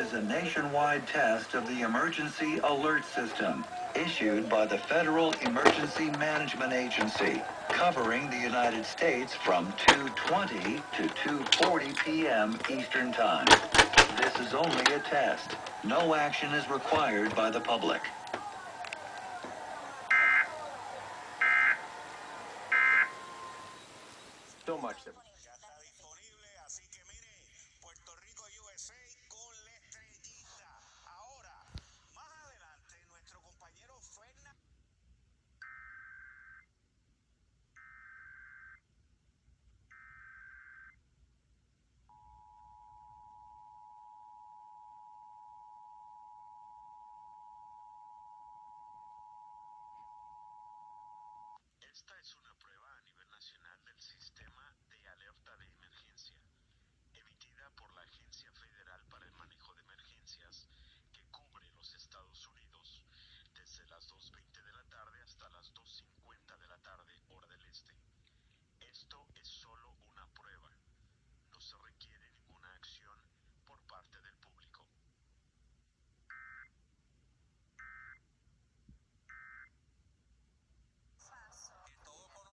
is a nationwide test of the Emergency Alert System, issued by the Federal Emergency Management Agency, covering the United States from 2:20 to 2:40 p.m. Eastern Time. This is only a test. No action is required by the public. So much that